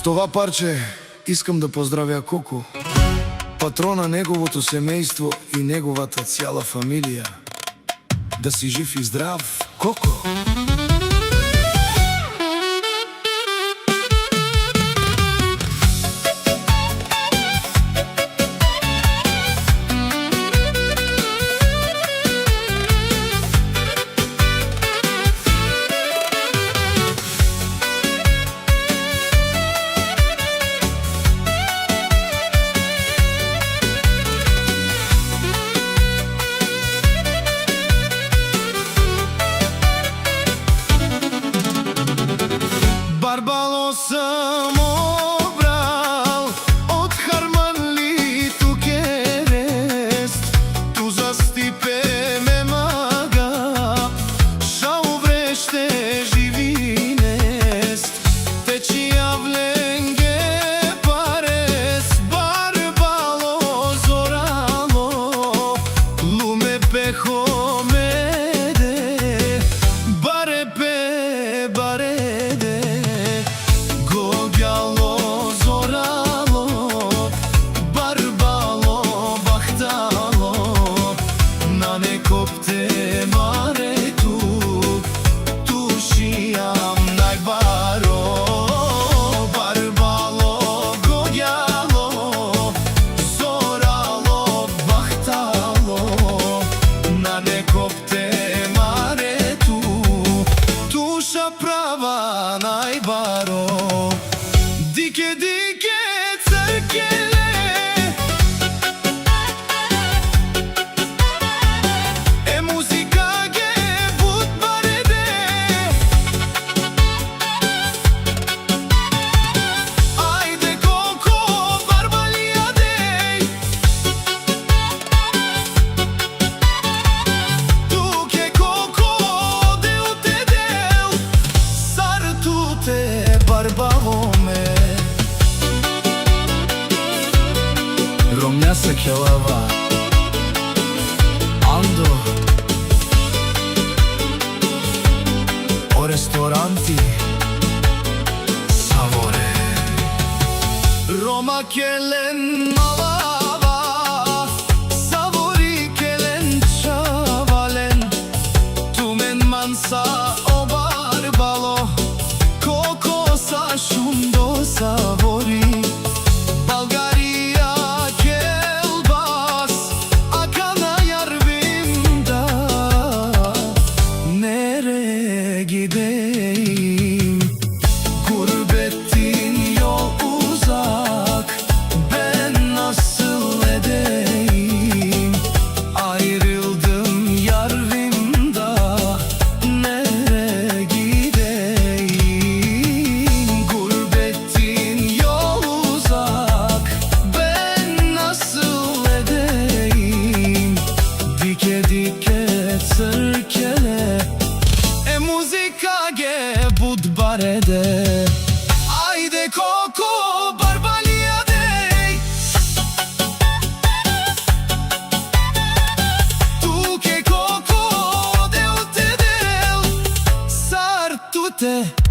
това парче искам да поздравя Коко, патрона неговото семејство и неговата цяла фамилија. Да си жив и здрав, Коко! Барбало съм обрал от Харманли Тукерест, ту за стипе ме мага, шау вреще живинест, течи явленге парес, барбало зорало, луме пехо меде, барепе бареде. Kopte mare tu šijam najbaro, barbalo godjalo, zoralo bahtalo, na ne kopte mare tuša prava najbaro, dike dike crkele. Romnja se kelava Ando O restoranti Savore Roma kelen malava Savori kelen čavalen Tumen mansa o barbalo Koko sa šundo savori gideyim, gurbettin yol uzak, ben nasıl edeyim, ayrıldım yarvimda, nereye gideyim, gurbettin yol uzak, ben nasıl edeyim, dike dike sırkele. Muzika ge bud barede, ajde Koko barbalija dej, tu ke Koko deo te del, sar tu te